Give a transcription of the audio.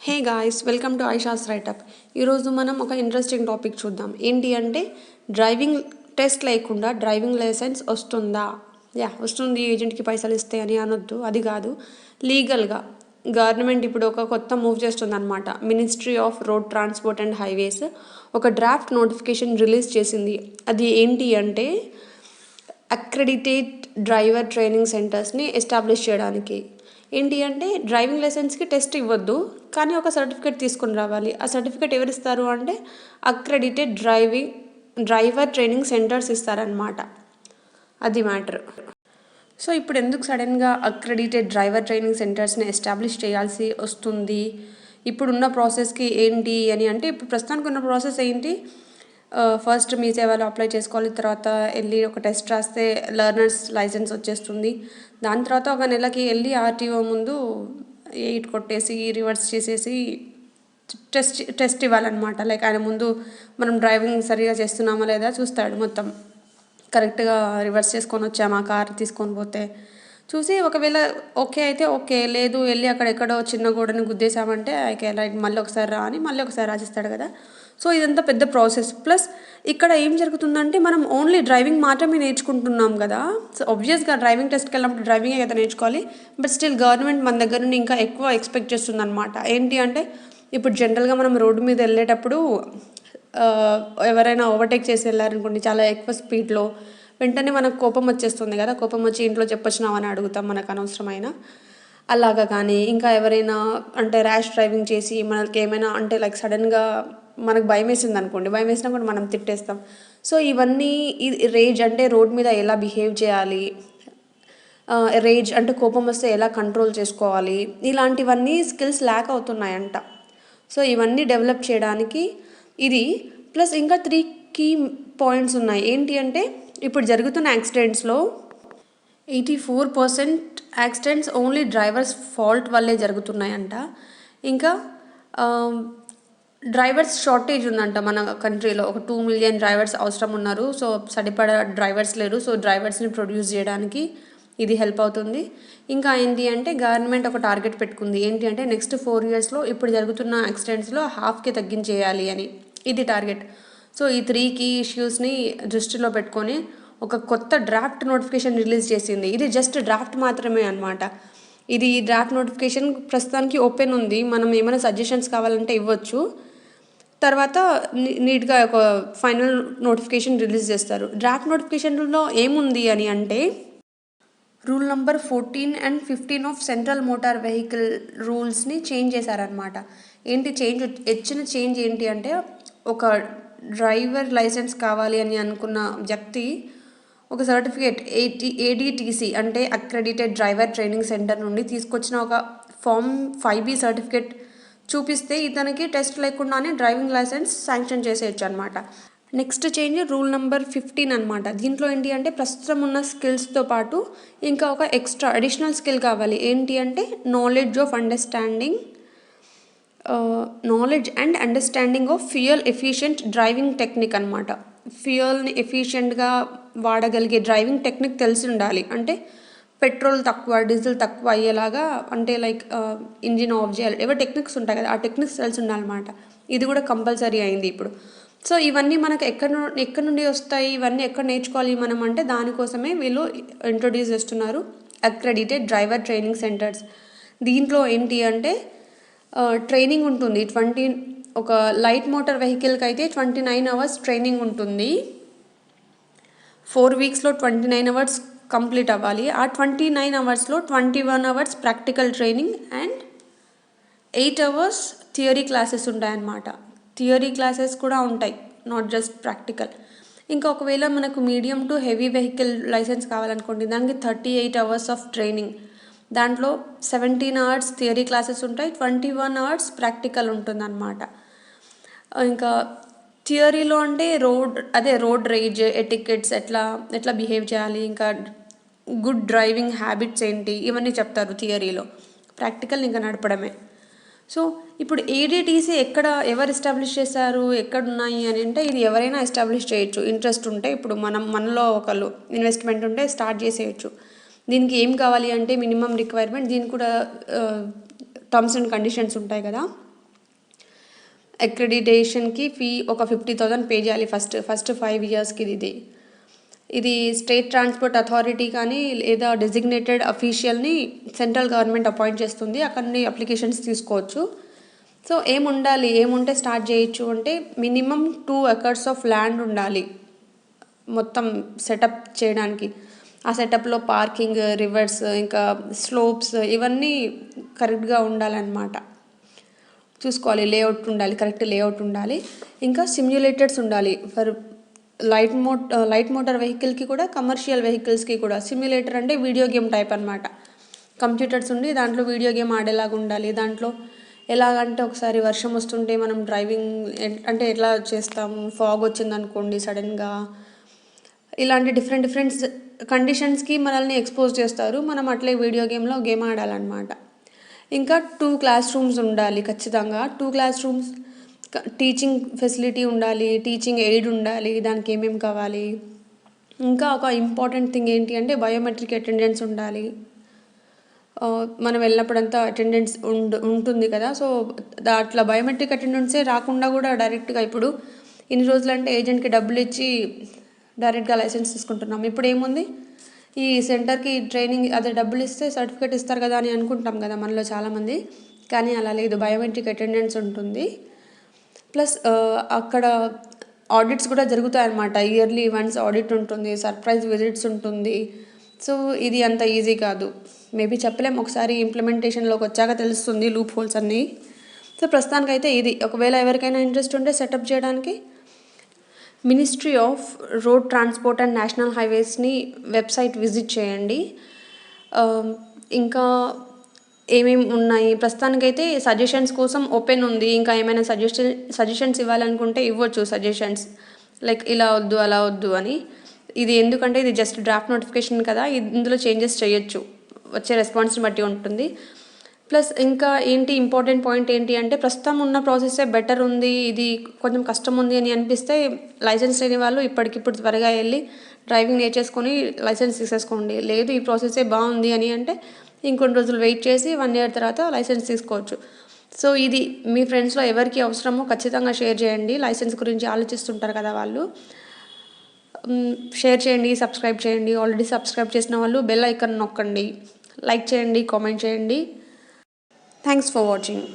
Hey guys, welcome to ఐషాస్ writeup. ఈరోజు మనం ఒక ఇంట్రెస్టింగ్ టాపిక్ చూద్దాం. ఏంటి అంటే డ్రైవింగ్ టెస్ట్ లేకుండా డ్రైవింగ్ లైసెన్స్ వస్తుందా? వస్తుంది, ఏజెంట్కి పైసలు ఇస్తే అని అనొద్దు, అది కాదు. లీగల్గా గవర్నమెంట్ ఇప్పుడు ఒక కొత్త మూవ్ చేస్తుందన్నమాట. Ministry of road transport and highways ఒక డ్రాఫ్ట్ నోటిఫికేషన్ రిలీజ్ చేసింది. అది ఏంటి అంటే అక్రెడిటేట్ డ్రైవర్ ట్రైనింగ్ సెంటర్స్ని ఎస్టాబ్లిష్ చేయడానికి. ఏంటి అంటే డ్రైవింగ్ లైసెన్స్కి టెస్ట్ ఇవ్వద్దు, కానీ ఒక సర్టిఫికేట్ తీసుకుని రావాలి. ఆ సర్టిఫికేట్ ఎవరు ఇస్తారు అంటే అక్రెడిటెడ్ డ్రైవర్ ట్రైనింగ్ సెంటర్స్ ఇస్తారనమాట. అది మ్యాటర్. సో ఇప్పుడు ఎందుకు సడన్గా అక్రెడిటెడ్ డ్రైవర్ ట్రైనింగ్ సెంటర్స్ని ఎస్టాబ్లిష్ చేయాల్సి వస్తుంది? ఇప్పుడున్న ప్రాసెస్కి ఏంటి అని అంటే, ఇప్పుడు ప్రస్తుతానికి ఉన్న ప్రాసెస్ ఏంటి? ఫస్ట్ మీ సేవలో అప్లై చేసుకోవాలి, తర్వాత వెళ్ళి ఒక టెస్ట్ రాస్తే లర్నర్స్ లైసెన్స్ వచ్చేస్తుంది. దాని తర్వాత ఒక నెలకి వెళ్ళి ఆర్టీఓ ముందు ఎయిట్ కొట్టేసి రివర్స్ చేసేసి టెస్ట్ ఇవ్వాలన్నమాట. లైక్ ఆయన ముందు మనం డ్రైవింగ్ సరిగా చేస్తున్నామా లేదా చూస్తాడు. మొత్తం కరెక్ట్గా రివర్స్ చేసుకొని వచ్చామా కార్ తీసుకొని పోతే చూసి, ఒకవేళ ఓకే అయితే ఓకే, లేదు వెళ్ళి అక్కడెక్కడో చిన్న గోడని గుద్దేశామంటే ఓకే రైట్, మళ్ళీ ఒకసారి రా అని మళ్ళీ ఒకసారి రాసిస్తాడు కదా. సో ఇదంతా పెద్ద ప్రాసెస్. ప్లస్ ఇక్కడ ఏం జరుగుతుందంటే మనం ఓన్లీ డ్రైవింగ్ మాత్రమే నేర్చుకుంటున్నాం కదా. సో ఆబ్వియస్గా డ్రైవింగ్ టెస్ట్కి వెళ్ళినప్పుడు డ్రైవింగే కదా నేర్చుకోవాలి. బట్ స్టిల్ గవర్నమెంట్ మన దగ్గర నుండి ఇంకా ఎక్కువ ఎక్స్పెక్ట్ చేస్తుంది అనమాట. ఏంటి అంటే ఇప్పుడు జనరల్గా మనం రోడ్డు మీద వెళ్ళేటప్పుడు ఎవరైనా ఓవర్టేక్ చేసి వెళ్ళారనుకోండి చాలా ఎక్కువ స్పీడ్లో, వెంటనే మనకు కోపం వచ్చేస్తుంది కదా. కోపం వచ్చి ఇంట్లో చెప్పొచ్చినామని అడుగుతాం, మనకు అనవసరమైన. అలాగా కానీ ఇంకా ఎవరైనా అంటే ర్యాష్ డ్రైవింగ్ చేసి మనకి ఏమైనా అంటే లైక్ సడన్గా మనకు భయం వేసింది అనుకోండి, భయం వేసినా కూడా మనం తిట్టేస్తాం. సో ఇవన్నీ రేజ్ అంటే రోడ్ మీద ఎలా బిహేవ్ చేయాలి, రేజ్ అంటే కోపం వస్తే ఎలా కంట్రోల్ చేసుకోవాలి, ఇలాంటివన్నీ స్కిల్స్ ల్యాక్ అవుతున్నాయంట. సో ఇవన్నీ డెవలప్ చేయడానికి ఇది. ప్లస్ ఇంకా 3 కీ పాయింట్స్ ఉన్నాయి. ఏంటి అంటే ఇప్పుడు జరుగుతున్న యాక్సిడెంట్స్లో 84% యాక్సిడెంట్స్ ఓన్లీ డ్రైవర్స్ ఫాల్ట్ వల్లే జరుగుతున్నాయంట. ఇంకా డ్రైవర్స్ షార్టేజ్ ఉందంట మన కంట్రీలో. ఒక 2 మిలియన్ డ్రైవర్స్ అవసరం ఉన్నారు. సో సరిపడా డ్రైవర్స్ లేరు. సో డ్రైవర్స్ని ప్రొడ్యూస్ చేయడానికి ఇది హెల్ప్ అవుతుంది. ఇంకా ఏంటి అంటే గవర్నమెంట్ ఒక టార్గెట్ పెట్టుకుంది. ఏంటి అంటే నెక్స్ట్ 4 ఇయర్స్లో ఇప్పుడు జరుగుతున్న యాక్సిడెంట్స్లో హాఫ్కి తగ్గించేయాలి అని. ఇది టార్గెట్. సో ఈ 3 కీ ఇష్యూస్ని దృష్టిలో పెట్టుకొని ఒక కొత్త డ్రాఫ్ట్ నోటిఫికేషన్ రిలీజ్ చేసింది. ఇది జస్ట్ డ్రాఫ్ట్ మాత్రమే అనమాట. ఇది డ్రాఫ్ట్ నోటిఫికేషన్ ప్రస్తుతానికి ఓపెన్ ఉంది. మనం ఏమైనా సజెషన్స్ కావాలంటే ఇవ్వచ్చు. తర్వాత నీట్గా ఒక ఫైనల్ నోటిఫికేషన్ రిలీజ్ చేస్తారు. డ్రాఫ్ట్ నోటిఫికేషన్లో ఏముంది అని అంటే rule number 14 and 15 of central motor vehicle రూల్స్ని చేంజ్ చేశారనమాట. ఏంటి చేంజ్ ఏంటి అంటే ఒక డ్రైవర్ లైసెన్స్ కావాలి అని అనుకున్న వ్యక్తి ఒక సర్టిఫికేట్ ఏడిటిసి అంటే అక్రెడిటెడ్ డ్రైవర్ ట్రైనింగ్ సెంటర్ నుండి తీసుకొచ్చిన ఒక ఫామ్ 5B సర్టిఫికేట్ చూపిస్తే ఇతనికి టెస్ట్ లేకుండానే డ్రైవింగ్ లైసెన్స్ శాంక్షన్ చేసేయచ్చు అనమాట. నెక్స్ట్ చేంజ్ రూల్ నెంబర్ 15 అనమాట. దీంట్లో ఏంటి అంటే ప్రస్తుతం ఉన్న స్కిల్స్తో పాటు ఇంకా ఒక ఎక్స్ట్రా అడిషనల్ స్కిల్ కావాలి. ఏంటి అంటే knowledge and understanding of fuel efficient driving technique అనమాట. ఫ్యూయల్ని ఎఫిషియెంట్గా వాడగలిగే డ్రైవింగ్ టెక్నిక్ తెలిసి ఉండాలి. అంటే పెట్రోల్ తక్కువ, డీజిల్ తక్కువ అయ్యేలాగా, అంటే లైక్ ఇంజిన్ ఆఫ్ చేయాలి, ఏవో టెక్నిక్స్ ఉంటాయి కదా, ఆ టెక్నిక్స్ తెలిసి ఉండాలన్నమాట. ఇది కూడా కంపల్సరీ అయింది ఇప్పుడు. సో ఇవన్నీ మనకు ఎక్కడి నుండి వస్తాయి, ఇవన్నీ ఎక్కడ నేర్చుకోవాలి మనం అంటే దానికోసమే వీళ్ళు ఇంట్రొడ్యూస్ చేస్తున్నారు అక్రెడిటెడ్ డ్రైవర్ ట్రైనింగ్ సెంటర్స్. దీంట్లో ఏంటి అంటే ట్రైనింగ్ ఉంటుంది. ఒక లైట్ మోటార్ వెహికల్కి అయితే 29 అవర్స్ ట్రైనింగ్ ఉంటుంది. 4 వీక్స్లో 29 అవర్స్ కంప్లీట్ అవ్వాలి. ఆ 29 అవర్స్లో 21 hours practical training and 8 hours theory classes ఉంటాయన్నమాట. థియరీ క్లాసెస్ కూడా ఉంటాయి, నాట్ జస్ట్ ప్రాక్టికల్. ఇంకా ఒకవేళ మనకు medium to heavy vehicle licence కావాలనుకోండి, దానికి 38 అవర్స్ ఆఫ్ ట్రైనింగ్. దాంట్లో 17 అవర్స్ థియరీ క్లాసెస్ ఉంటాయి, 21 అవర్స్ ప్రాక్టికల్ ఉంటుందన్నమాట. ఇంకా థియరీలో అంటే రోడ్ రేజ్ ఎటికెట్స్ ఎట్లా బిహేవ్ చేయాలి, ఇంకా గుడ్ డ్రైవింగ్ హ్యాబిట్స్ ఏంటి, ఇవన్నీ చెప్తారు థియరీలో. ప్రాక్టికల్ ఇంకా నడపడమే. సో ఇప్పుడు ఏడిటిసి ఎవరు ఎస్టాబ్లిష్ చేశారు, ఎక్కడున్నాయి అని అంటే ఇది ఎవరైనా ఎస్టాబ్లిష్ చేయొచ్చు ఇంట్రెస్ట్ ఉంటే. ఇప్పుడు మనలో ఒకళ్ళు ఇన్వెస్ట్మెంట్ ఉంటే స్టార్ట్ చేసేయచ్చు. దీనికి ఏం కావాలి అంటే మినిమం రిక్వైర్మెంట్, దీనికి కూడా టర్మ్స్ అండ్ కండిషన్స్ ఉంటాయి కదా. అక్రిడిటేషన్కి ఫీ ఒక 50,000 పే చేయాలి ఫస్ట్ 5 ఇయర్స్కి. ఇది స్టేట్ ట్రాన్స్పోర్ట్ అథారిటీ కానీ లేదా డెసిగ్నేటెడ్ అఫీషియల్ని సెంట్రల్ గవర్నమెంట్ అపాయింట్ చేస్తుంది. అక్కడ నుండి అప్లికేషన్స్ తీసుకోవచ్చు. సో ఏముంటే స్టార్ట్ చేయొచ్చు అంటే మినిమం 2 acres ఆఫ్ ల్యాండ్ ఉండాలి మొత్తం సెటప్ చేయడానికి. ఆ సెటప్లో పార్కింగ్, రివర్స్, ఇంకా స్లోప్స్ ఇవన్నీ కరెక్ట్గా ఉండాలన్నమాట. చూసుకోవాలి, కరెక్ట్ లేఅవుట్ ఉండాలి. ఇంకా సిమ్యులేటర్స్ ఉండాలి ఫర్ లైట్ మోటార్ వెహికల్కి కూడా, కమర్షియల్ వెహికల్స్కి కూడా. సిమ్యులేటర్ అంటే వీడియో గేమ్ టైప్ అనమాట. కంప్యూటర్స్ ఉండి దాంట్లో వీడియో గేమ్ ఆడేలాగా ఉండాలి. దాంట్లో ఎలాగంటే ఒకసారి వర్షం వస్తుంటే మనం డ్రైవింగ్ అంటే ఎట్లా చేస్తాము, ఫాగ్ వచ్చిందనుకోండి సడన్గా, ఇలాంటి డిఫరెంట్ కండిషన్స్కి మనల్ని ఎక్స్పోజ్ చేస్తారు. మనం అట్లే వీడియో గేమ్లో గేమ్ ఆడాలన్నమాట. ఇంకా 2 క్లాస్ రూమ్స్ ఉండాలి ఖచ్చితంగా. 2 క్లాస్ రూమ్స్, టీచింగ్ ఫెసిలిటీ ఉండాలి, టీచింగ్ ఎయిడ్ ఉండాలి. దానికి ఏమేమి కావాలి, ఇంకా ఒక ఇంపార్టెంట్ థింగ్ ఏంటి అంటే బయోమెట్రిక్ అటెండెన్స్ ఉండాలి. మనం వెళ్ళినప్పుడంతా అటెండెన్స్ ఉంటుంది కదా. సో అట్లా బయోమెట్రిక్ అటెండెన్సే రాకుండా కూడా డైరెక్ట్గా ఇప్పుడు ఇన్ని రోజులంటే ఏజెంట్కి డబ్బులు ఇచ్చి డైరెక్ట్గా లైసెన్స్ తీసుకుంటున్నాం. ఇప్పుడు ఏముంది, ఈ సెంటర్కి ట్రైనింగ్ అదే డబ్బులు ఇస్తే సర్టిఫికేట్ ఇస్తారు కదా అని అనుకుంటాం కదా మనలో చాలామంది. కానీ అలా లేదు, బయోమెట్రిక్ అటెండెన్స్ ఉంటుంది. ప్లస్ అక్కడ ఆడిట్స్ కూడా జరుగుతాయి అన్నమాట. ఇయర్లీ వన్స్ ఆడిట్ ఉంటుంది, సర్ప్రైజ్ విజిట్స్ ఉంటుంది. సో ఇది అంత ఈజీ కాదు, మేబీ చెప్పలేం, ఒకసారి ఇంప్లిమెంటేషన్లోకి వచ్చాక తెలుస్తుంది లూప్ హోల్స్ అన్నీ. సో ప్రస్తుతానికైతే ఇది. ఒకవేళ ఎవరికైనా ఇంట్రెస్ట్ ఉంటే సెటప్ చేయడానికి ministry of road transport and national హైవేస్ని వెబ్సైట్ విజిట్ చేయండి. ఇంకా ఏమేమి ఉన్నాయి ప్రస్తుతానికైతే సజెషన్స్ కోసం ఓపెన్ ఉంది. ఇంకా ఏమైనా సజెషన్స్ ఇవ్వాలనుకుంటే ఇవ్వచ్చు సజెషన్స్, లైక్ ఇలా వద్దు అలా వద్దు అని. ఇది ఎందుకంటే ఇది జస్ట్ డ్రాఫ్ట్ నోటిఫికేషన్ కదా, ఇందులో చేంజెస్ చేయొచ్చు, వచ్చే రెస్పాన్స్ని బట్టి ఉంటుంది. ప్లస్ ఇంకా ఇంపార్టెంట్ పాయింట్ ఏంటి అంటే ప్రస్తుతం ఉన్న ప్రాసెస్సే బెటర్ ఉంది, ఇది కొంచెం కష్టం ఉంది అని అనిపిస్తే లైసెన్స్ లేని వాళ్ళు ఇప్పటికిప్పుడు త్వరగా వెళ్ళి డ్రైవింగ్ నేర్చేసుకొని లైసెన్స్ తీసేసుకోండి. లేదు ఈ ప్రాసెస్సే బాగుంది అని అంటే ఇంకొన్ని రోజులు వెయిట్ చేసి 1 year తర్వాత లైసెన్స్ తీసుకోవచ్చు. సో ఇది మీ ఫ్రెండ్స్లో ఎవరికి అవసరమో ఖచ్చితంగా షేర్ చేయండి. లైసెన్స్ గురించి ఆలోచిస్తుంటారు కదా వాళ్ళు. షేర్ చేయండి, సబ్స్క్రైబ్ చేయండి. ఆల్రెడీ సబ్స్క్రైబ్ చేసిన వాళ్ళు బెల్ ఐకాన్ నొక్కండి, లైక్ చేయండి, కామెంట్ చేయండి. Thanks for watching.